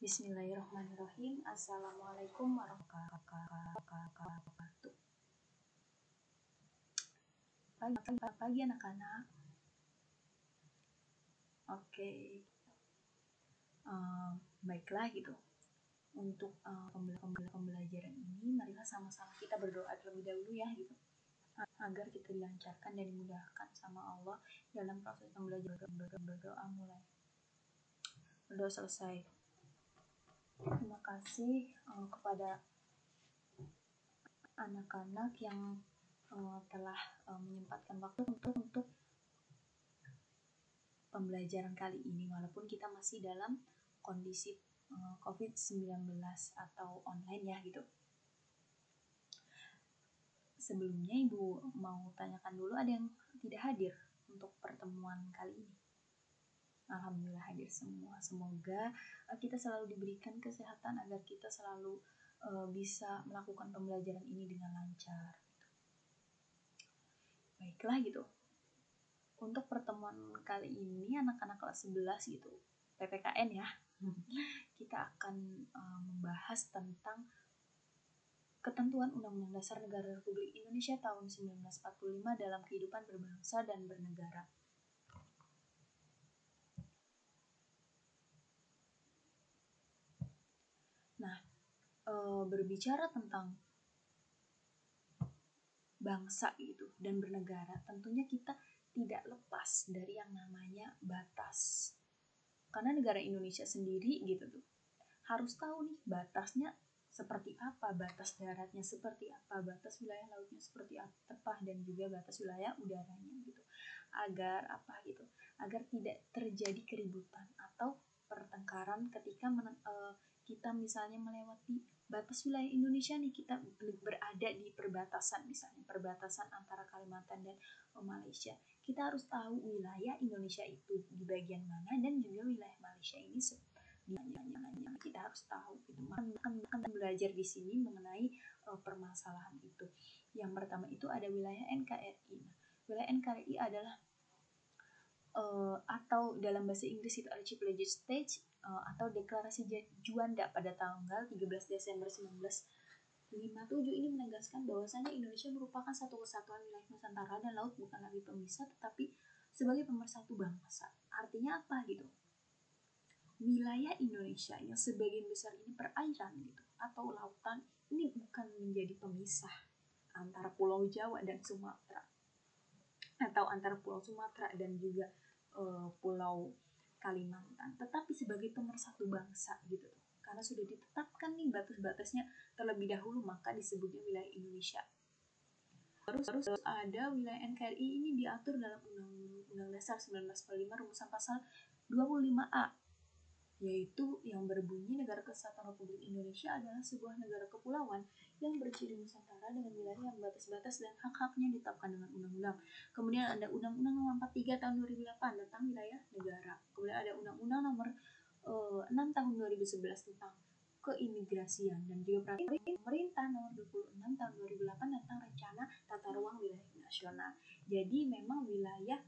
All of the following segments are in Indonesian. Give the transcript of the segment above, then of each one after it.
Bismillahirrahmanirrahim. Assalamualaikum warahmatullahi wabarakatuh. Pagi anak-anak. Oke. Baiklah gitu. Untuk pembelajaran ini, marilah sama-sama kita berdoa terlebih dahulu ya gitu. Agar kita dilancarkan dan dimudahkan sama Allah dalam proses pembelajaran. Berdoa mulai. Berdoa selesai. Terima kasih kepada anak-anak yang telah menyempatkan waktu untuk pembelajaran kali ini, walaupun kita masih dalam kondisi COVID-19 atau online ya gitu. Sebelumnya Ibu mau tanyakan dulu, ada yang tidak hadir untuk pertemuan kali ini? Alhamdulillah hadir semua. Semoga kita selalu diberikan kesehatan agar kita selalu bisa melakukan pembelajaran ini dengan lancar. Baiklah gitu. Untuk pertemuan kali ini anak-anak kelas 11 gitu, PPKN ya. Kita akan membahas tentang ketentuan Undang-Undang Dasar Negara Republik Indonesia tahun 1945 dalam kehidupan berbangsa dan bernegara. Nah, berbicara tentang bangsa gitu dan bernegara, tentunya kita tidak lepas dari yang namanya batas. Karena negara Indonesia sendiri gitu tuh harus tahu nih batasnya seperti apa, batas daratnya seperti apa, batas wilayah lautnya seperti apa, dan juga batas wilayah udaranya gitu. Agar apa gitu? Agar tidak terjadi keributan atau pertengkaran ketika kita misalnya melewati batas wilayah Indonesia nih, kita berada di perbatasan, misalnya perbatasan antara Kalimantan dan Malaysia. Kita harus tahu wilayah Indonesia itu di bagian mana dan juga wilayah Malaysia ini kita harus tahu gitu. Akan belajar di sini mengenai permasalahan itu. Yang pertama itu ada wilayah NKRI. Nah, wilayah NKRI adalah atau dalam bahasa Inggris itu Archipelago State atau Deklarasi Juanda pada tanggal 13 Desember 1957 ini menegaskan bahwasanya Indonesia merupakan satu kesatuan wilayah Nusantara dan laut bukan lagi pemisah tetapi sebagai pemersatu bangsa. Artinya apa gitu? Wilayah Indonesia yang sebagian besar ini perairan gitu atau lautan ini bukan menjadi pemisah antara Pulau Jawa dan Sumatera atau antara Pulau Sumatera dan juga Pulau Kalimantan, tetapi sebagai pemersatu bangsa gitu. Karena sudah ditetapkan nih batas-batasnya terlebih dahulu, maka disebutnya wilayah Indonesia. Terus ada wilayah NKRI ini diatur dalam Undang-Undang Dasar 1945 rumusan pasal 25A, yaitu yang berbunyi Negara Kesatuan Republik Indonesia adalah sebuah negara kepulauan yang berciri Nusantara dengan wilayah yang batas-batas dan hak-haknya ditetapkan dengan undang-undang. Kemudian ada Undang-Undang Nomor 43 tahun 2008 tentang wilayah negara. Kemudian ada Undang-Undang Nomor 6 tahun 2011 tentang keimigrasian dan juga peraturan pemerintah Nomor 26 tahun 2008 tentang rencana tata ruang wilayah nasional. Jadi memang wilayah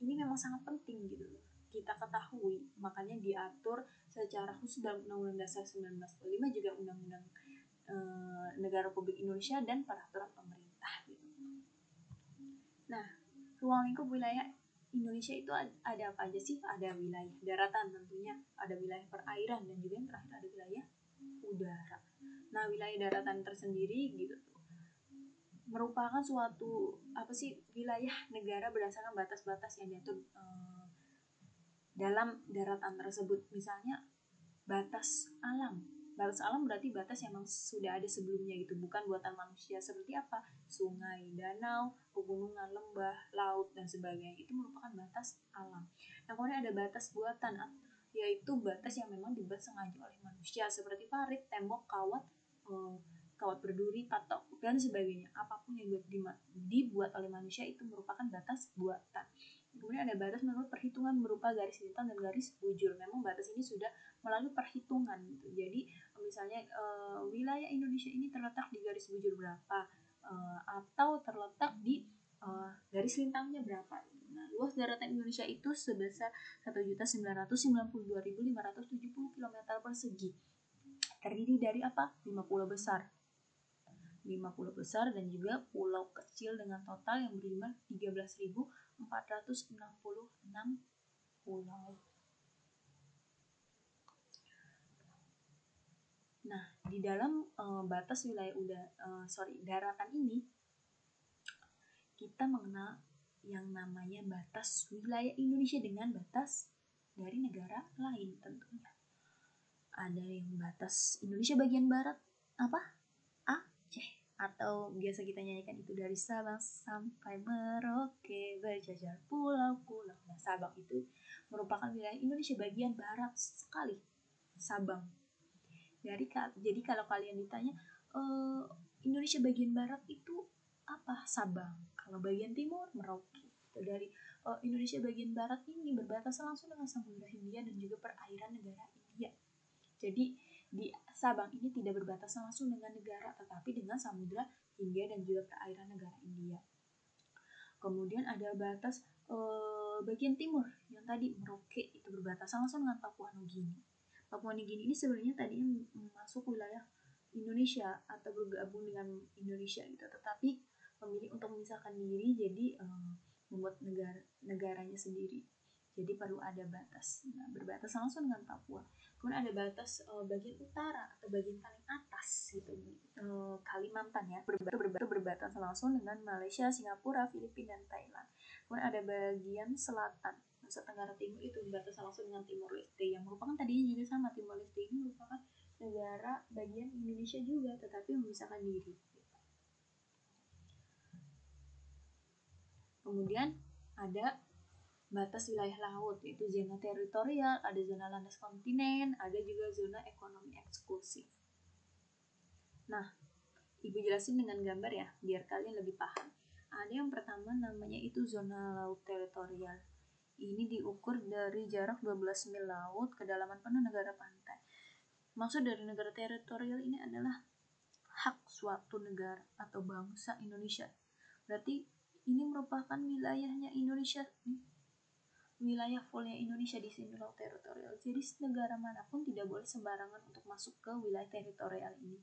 ini memang sangat penting gitu loh kita ketahui, makanya diatur secara khusus dalam Undang-Undang Dasar 1945 juga Undang-Undang Negara Republik Indonesia dan peraturan pemerintah gitu. Nah, ruang lingkup wilayah Indonesia itu ada apa aja sih? Ada wilayah daratan tentunya, ada wilayah perairan dan juga yang terakhir ada wilayah udara. Nah, wilayah daratan tersendiri gitu tuh merupakan suatu wilayah negara berdasarkan batas-batas yang diatur dalam daratan tersebut. Misalnya batas alam. Batas alam berarti batas yang memang sudah ada sebelumnya gitu, bukan buatan manusia. Seperti apa? Sungai, danau, pegunungan, lembah, laut dan sebagainya. Itu merupakan batas alam. Nah, kemudian ada batas buatan, yaitu batas yang memang dibuat sengaja oleh manusia seperti parit, tembok, kawat berduri, patok dan sebagainya. Apapun yang dibuat oleh manusia itu merupakan batas buatan. Kemudian ada batas menurut perhitungan berupa garis lintang dan garis bujur. Memang batas ini sudah melalui perhitungan gitu. Jadi misalnya wilayah Indonesia ini terletak di garis bujur berapa atau terletak di garis lintangnya berapa. Nah, luas daratan Indonesia itu sebesar 1.992.570 km persegi. Terdiri dari apa? 5 pulau besar. 5 pulau besar dan juga pulau kecil dengan total yang berjumlah 13.466 pulau. Nah, di dalam batas wilayah daratan ini kita mengenal yang namanya batas wilayah Indonesia dengan batas dari negara lain tentunya. Ada yang batas Indonesia bagian barat Aceh, atau biasa kita nyanyikan itu dari Sabang sampai Merauke berjajar pulau-pulau. Nah, Sabang itu merupakan wilayah Indonesia bagian barat sekali, Sabang. Jadi kalau kalian ditanya Indonesia bagian barat itu apa? Sabang. Kalau bagian timur Merauke. Dari Indonesia bagian barat ini berbatasan langsung dengan Samudra Hindia dan juga perairan negara India. Jadi di Sabang ini tidak berbatasan langsung dengan negara, tetapi dengan Samudra Hindia dan juga perairan negara India. Kemudian ada batas bagian timur yang tadi Merauke itu berbatasan langsung dengan Papua Nugini. Papua Nugini ini sebenarnya tadinya masuk wilayah Indonesia atau bergabung dengan Indonesia gitu, tetapi memilih untuk memisahkan diri, jadi membuat negaranya sendiri. Jadi perlu ada batas. Nah, berbatasan langsung dengan Papua. Kemudian ada batas bagian utara atau bagian paling atas gitu, Kalimantan ya, berbatasan langsung dengan Malaysia, Singapura, Filipina, dan Thailand. Kemudian ada bagian selatan, Nusa Tenggara Timur itu berbatasan langsung dengan Timor Leste yang merupakan tadinya juga sama. Timor Leste ini merupakan negara bagian Indonesia juga, tetapi memisahkan diri. Kemudian ada batas wilayah laut, yaitu zona teritorial, ada zona landas kontinen, ada juga zona ekonomi eksklusif. Nah, Ibu jelasin dengan gambar ya, biar kalian lebih paham. Ada yang pertama namanya itu zona laut teritorial. Ini diukur dari jarak 12 mil laut, kedalaman penuh negara pantai. Maksud dari negara teritorial ini adalah hak suatu negara atau bangsa Indonesia. Berarti ini merupakan wilayahnya Indonesia, wilayah fullnya Indonesia di sini laut teritorial. Jadi negara manapun tidak boleh sembarangan untuk masuk ke wilayah teritorial ini,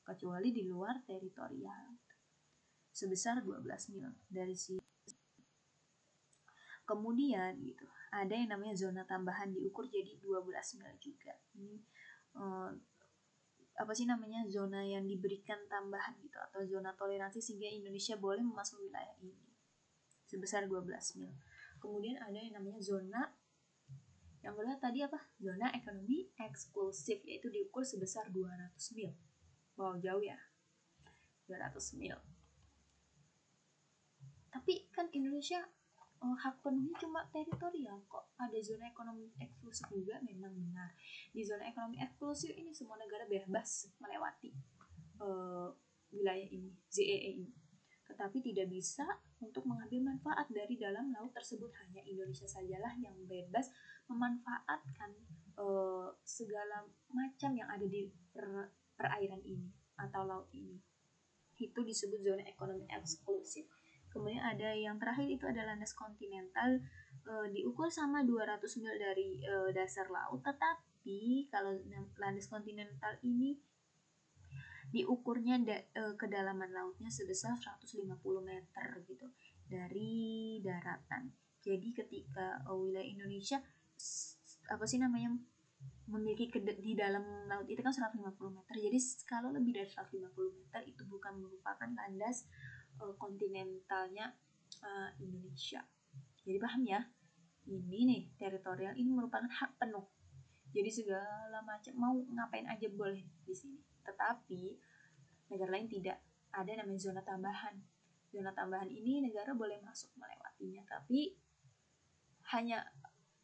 kecuali di luar teritorial, sebesar 12 mil dari sini. Kemudian gitu, ada yang namanya zona tambahan diukur jadi 12 mil juga. Ini zona yang diberikan tambahan gitu, atau zona toleransi sehingga Indonesia boleh memasuki wilayah ini sebesar 12 mil. Kemudian ada yang namanya zona yang kedua tadi zona ekonomi eksklusif, yaitu diukur sebesar 200 mil. Wow, jauh ya, 200 mil. Tapi kan Indonesia hak penuhnya cuma teritorial, kok ada zona ekonomi eksklusif juga. Memang benar, di zona ekonomi eksklusif ini semua negara bebas melewati wilayah ini, ZEE ini, tetapi tidak bisa untuk mengambil manfaat dari dalam laut tersebut. Hanya Indonesia sajalah yang bebas memanfaatkan segala macam yang ada di perairan ini atau laut ini. Itu disebut zona ekonomi eksklusif. Kemudian ada yang terakhir itu ada landas kontinental, diukur sama 200 mil dari dasar laut, tetapi kalau landas kontinental ini diukurnya kedalaman lautnya sebesar 150 meter gitu dari daratan. Jadi ketika wilayah Indonesia memiliki di dalam laut itu kan 150 meter. Jadi kalau lebih dari 150 meter itu bukan merupakan landas kontinentalnya Indonesia. Jadi paham ya? Ini nih teritorial ini merupakan hak penuh. Jadi segala macam mau ngapain aja boleh di sini. Tetapi negara lain tidak. Ada namanya zona tambahan. Zona tambahan ini negara boleh masuk melewatinya, tapi hanya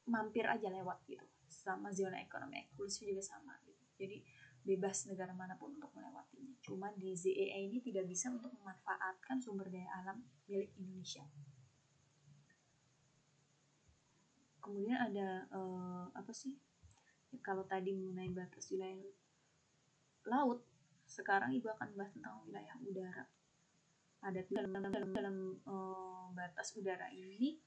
mampir aja lewat gitu. Sama zona ekonomi eksklusif juga sama gitu. Jadi bebas negara manapun untuk melewatinya. Cuma di ZEE ini tidak bisa untuk memanfaatkan sumber daya alam milik Indonesia. Kemudian ada kalau tadi mengenai batas wilayah laut, sekarang Ibu akan bahas tentang wilayah udara. ada dalam batas udara ini,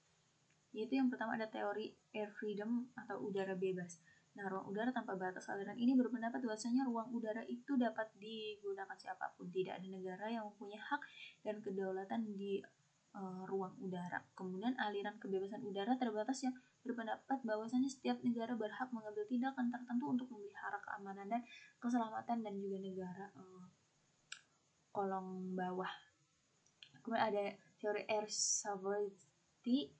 yaitu yang pertama ada teori air freedom atau udara bebas. Nah, ruang udara tanpa batas aliran ini berpendapat bahwasanya ruang udara itu dapat digunakan siapapun, tidak ada negara yang mempunyai hak dan kedaulatan di ruang udara. Kemudian aliran kebebasan udara terbatas yang berpendapat bahwasanya setiap negara berhak mengambil tindakan tertentu untuk memelihara keamanan dan keselamatan dan juga negara kolong bawah. Kemudian ada teori air sovereignty,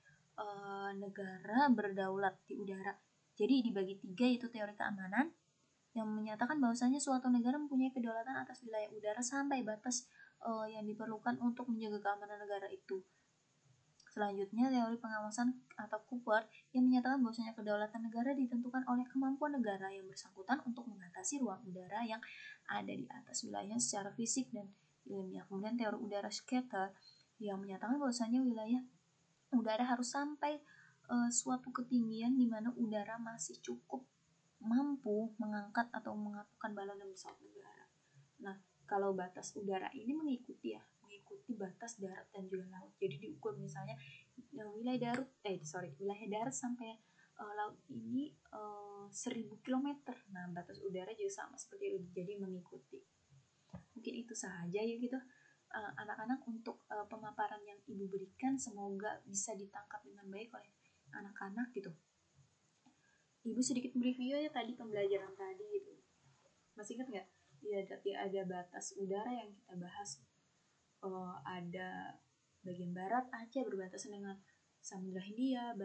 negara berdaulat di udara. Jadi dibagi 3, yaitu teori keamanan yang menyatakan bahwasanya suatu negara mempunyai kedaulatan atas wilayah udara sampai batas yang diperlukan untuk menjaga keamanan negara itu. Selanjutnya, teori pengawasan atau Cooper yang menyatakan bahwasanya kedaulatan negara ditentukan oleh kemampuan negara yang bersangkutan untuk mengatasi ruang udara yang ada di atas wilayah secara fisik dan ilmiah. Kemudian teori udara scatter yang menyatakan bahwasanya wilayah udara harus sampai suatu ketinggian di mana udara masih cukup mampu mengangkat atau mengapung balon dan pesawat negara. Nah, kalau batas udara ini mengikuti batas darat dan juga laut. Jadi diukur misalnya wilayah darat sampai laut ini 1000 km. Nah, batas udara juga sama seperti itu. Jadi mengikuti. Mungkin itu saja ya gitu. Anak-anak untuk pemaparan yang Ibu berikan semoga bisa ditangkap dengan baik oleh anak-anak gitu. Ibu sedikit mereview ya tadi pembelajaran tadi gitu. Masih ingat nggak? Ya, tapi ada batas udara yang kita bahas. Ada bagian barat Aceh berbatasan dengan Samudra Hindia,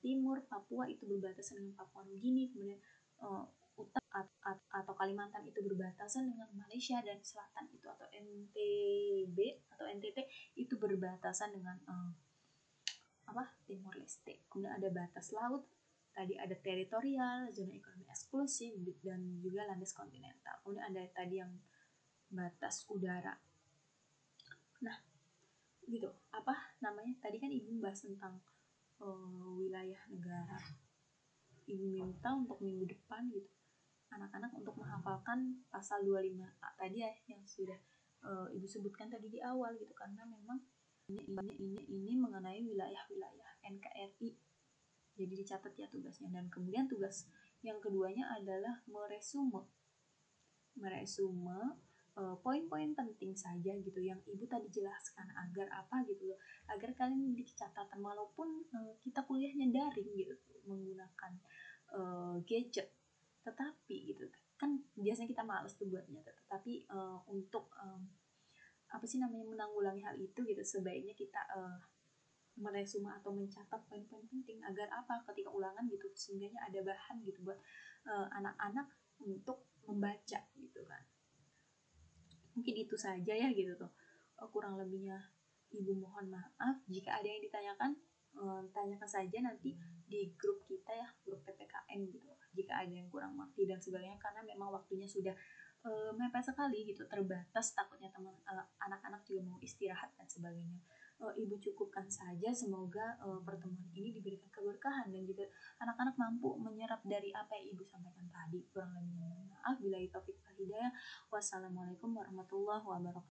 timur Papua itu berbatasan dengan Papua Nugini, kemudian utara atau Kalimantan itu berbatasan dengan Malaysia, dan selatan itu atau NTB atau NTT itu berbatasan dengan Timor Leste. Kemudian ada batas laut, tadi ada teritorial, zona ekonomi eksklusif, dan juga landas kontinental. Kemudian ada tadi yang batas udara. Nah, gitu. Tadi kan Ibu bahas tentang wilayah negara. Ibu minta untuk minggu depan gitu anak-anak untuk menghafalkan pasal 25A tadi ya yang sudah Ibu sebutkan tadi di awal gitu, karena memang ini mengenai wilayah-wilayah NKRI. Jadi dicatat ya tugasnya. Dan kemudian tugas yang keduanya adalah meresume poin-poin penting saja gitu yang Ibu tadi jelaskan, agar apa gitu loh, agar kalian memiliki catatan walaupun kita kuliahnya daring gitu menggunakan gadget, tetapi gitu kan biasanya kita malas tuh buatnya, tetapi untuk menanggulangi hal itu gitu, sebaiknya kita meresume atau mencatat poin-poin penting agar apa ketika ulangan gitu sehingga ada bahan gitu buat anak-anak untuk membaca gitu kan. Mungkin itu saja ya gitu tuh. Kurang lebihnya Ibu mohon maaf. Jika ada yang ditanyakan, tanyakan saja nanti di grup kita ya, grup PPKN gitu. Jika ada yang kurang mengerti dan sebagainya, karena memang waktunya sudah mepet sekali gitu, terbatas, takutnya anak-anak juga mau istirahat dan sebagainya. Ibu cukupkan saja, semoga pertemuan ini diberikan keberkahan dan juga anak-anak mampu menyerap dari apa yang Ibu sampaikan tadi. Kurang lebihnya maaf, billahi taufik wal hidayah. Wassalamualaikum warahmatullahi wabarakatuh.